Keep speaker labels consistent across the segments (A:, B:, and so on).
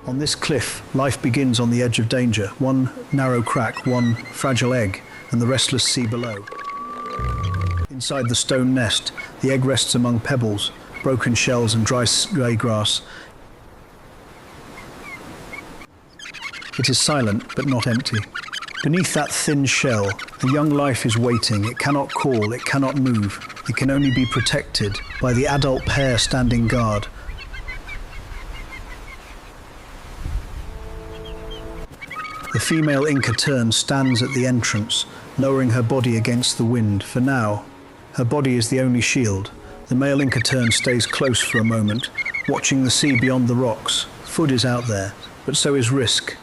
A: On this cliff, life begins on the edge of danger. One narrow crack, one fragile egg, and the restless sea below. Inside the stone nest, the egg rests among pebbles, broken shells and dry grey grass. It is silent, but not empty. Beneath that thin shell, a young life is waiting. It cannot call, it cannot move. It can only be protected by the adult pair standing guard. The female Inca Tern stands at the entrance, lowering her body against the wind. For now, her body is the only shield. The male Inca Tern stays close for a moment, watching the sea beyond the rocks. Food is out there, but so is risk.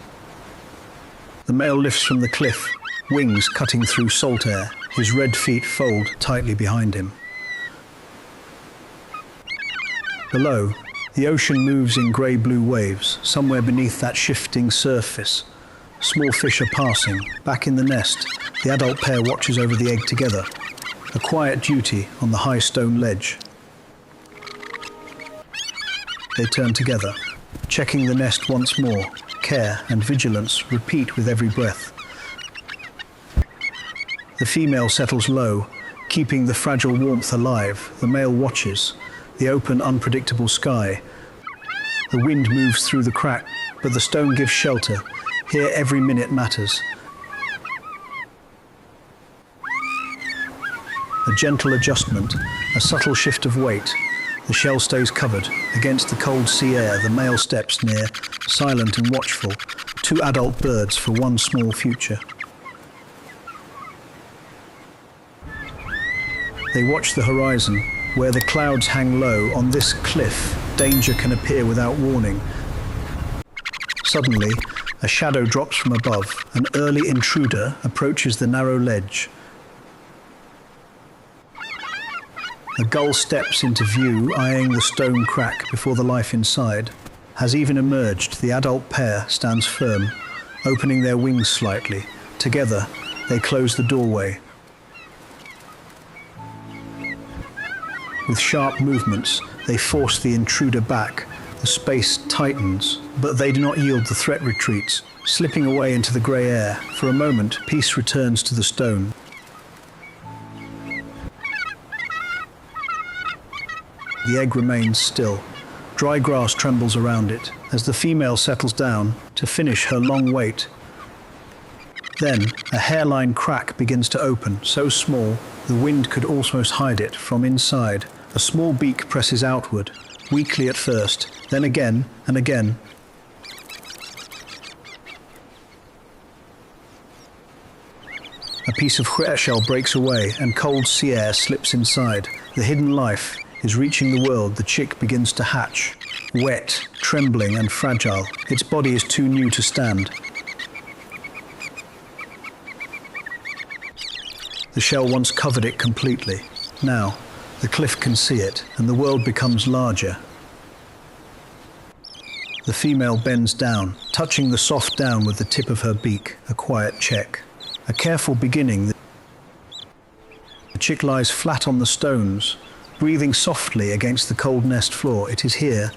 A: The male lifts from the cliff, wings cutting through salt air. His red feet fold tightly behind him. Below, the ocean moves in grey-blue waves. Somewhere beneath that shifting surface, small fish are passing. Back in the nest, the adult pair watches over the egg together, a quiet duty on the high stone ledge. They turn together, checking the nest once more. Care and vigilance repeat with every breath. The female settles low, keeping the fragile warmth alive. The male watches, the open, unpredictable sky. The wind moves through the crack, but the stone gives shelter. Here every minute matters. A gentle adjustment, a subtle shift of weight. The shell stays covered. Against the cold sea air, the male steps near, silent and watchful. Two adult birds for one small future. They watch the horizon, where the clouds hang low. On this cliff, danger can appear without warning. Suddenly, a shadow drops from above. An early intruder approaches the narrow ledge. A gull steps into view, eyeing the stone crack before the life inside has even emerged. The adult pair stands firm, opening their wings slightly. Together, they close the doorway. With sharp movements, they force the intruder back. The space tightens, but they do not yield. The threat retreats, slipping away into the grey air. For a moment, peace returns to the stone. The egg remains still. Dry grass trembles around it as the female settles down to finish her long wait. Then, a hairline crack begins to open, so small the wind could almost hide it. From inside, a small beak presses outward, weakly at first, then again and again. A piece of shell breaks away and cold sea air slips inside. The hidden life is reaching the world. The chick begins to hatch, wet, trembling and fragile. Its body is too new to stand. The shell once covered it completely. Now, the cliff can see it, and the world becomes larger. The female bends down, touching the soft down with the tip of her beak, a quiet check. A careful beginning. The chick lies flat on the stones, breathing softly against the cold nest floor. It is here,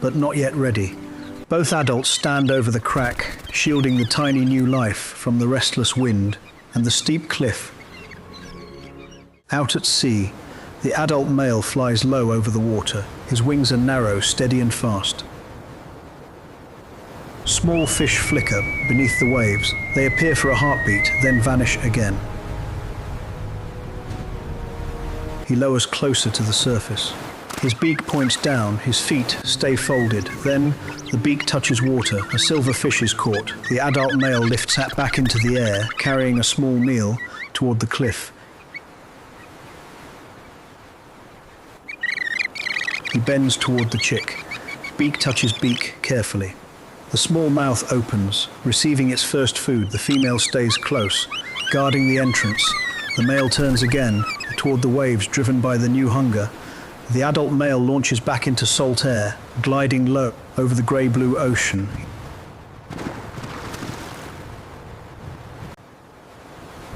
A: but not yet ready. Both adults stand over the crack, shielding the tiny new life from the restless wind and the steep cliff. Out at sea, the adult male flies low over the water. His wings are narrow, steady and fast. Small fish flicker beneath the waves. They appear for a heartbeat, then vanish again. He lowers closer to the surface. His beak points down, his feet stay folded. Then the beak touches water. A silver fish is caught. The adult male lifts it back into the air, carrying a small meal toward the cliff. He bends toward the chick. Beak touches beak carefully. The small mouth opens, receiving its first food. The female stays close, guarding the entrance. The male turns again toward the waves, driven by the new hunger. The adult male launches back into salt air, gliding low over the grey-blue ocean.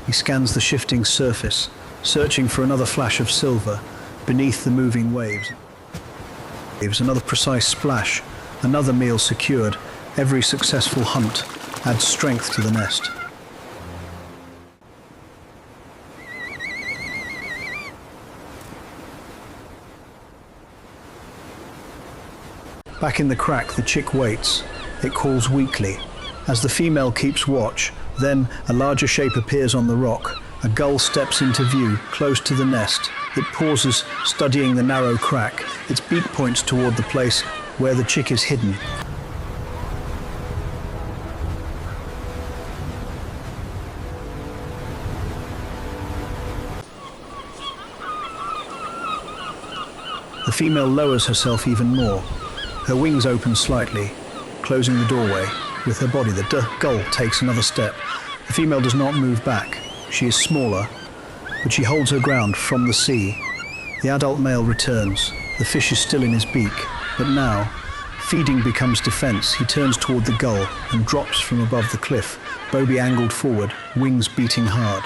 A: He scans the shifting surface, searching for another flash of silver beneath the moving waves. Another precise splash, another meal secured. Every successful hunt adds strength to the nest. Back in the crack, the chick waits. It calls weakly. As the female keeps watch, then a larger shape appears on the rock. A gull steps into view, close to the nest. It pauses, studying the narrow crack. Its beak points toward the place where the chick is hidden. The female lowers herself even more. Her wings open slightly, closing the doorway. With her body, the gull takes another step. The female does not move back. She is smaller, but she holds her ground from the sea. The adult male returns. The fish is still in his beak, but now, feeding becomes defense. He turns toward the gull and drops from above the cliff, bobby angled forward, wings beating hard.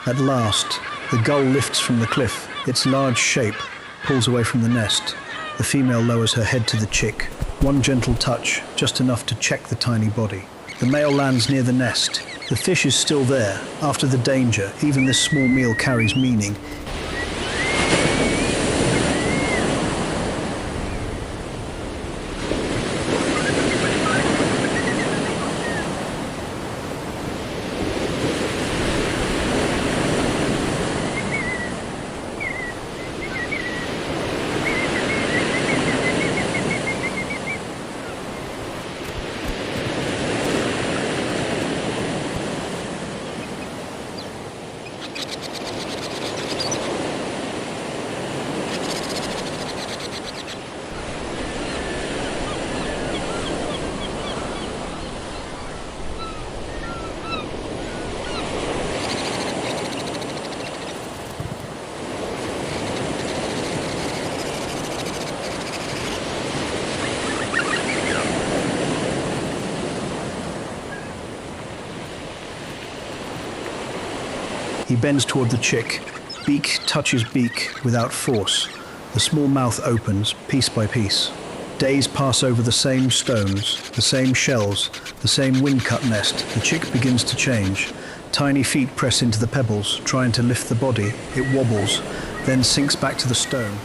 A: At last, the gull lifts from the cliff. Its large shape pulls away from the nest. The female lowers her head to the chick. One gentle touch, just enough to check the tiny body. The male lands near the nest. The fish is still there. After the danger, even this small meal carries meaning. He bends toward the chick. Beak touches beak without force. The small mouth opens, piece by piece. Days pass over the same stones, the same shells, the same wind-cut nest. The chick begins to change. Tiny feet press into the pebbles, trying to lift the body. It wobbles, then sinks back to the stone.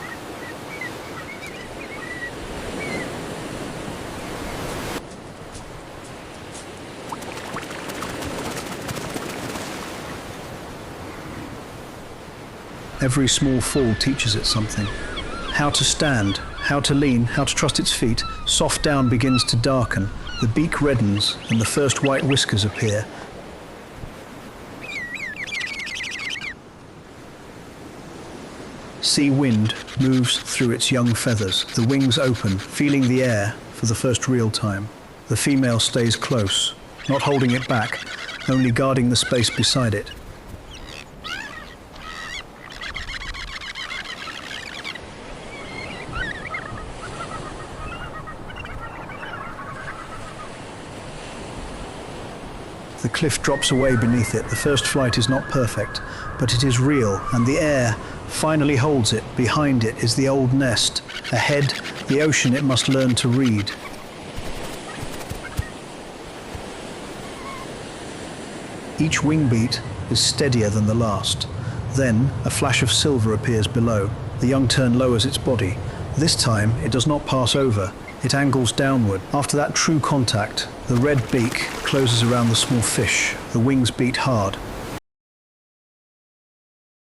A: Every small fall teaches it something. How to stand, how to lean, how to trust its feet. Soft down begins to darken. The beak reddens and the first white whiskers appear. Sea wind moves through its young feathers. The wings open, feeling the air for the first real time. The female stays close, not holding it back, only guarding the space beside it. The cliff drops away beneath it. The first flight is not perfect, but it is real, and the air finally holds it. Behind it is the old nest. Ahead, the ocean it must learn to read. Each wing beat is steadier than the last. Then, a flash of silver appears below. The young tern lowers its body. This time, it does not pass over. It angles downward. After that true contact, the red beak closes around the small fish. The wings beat hard.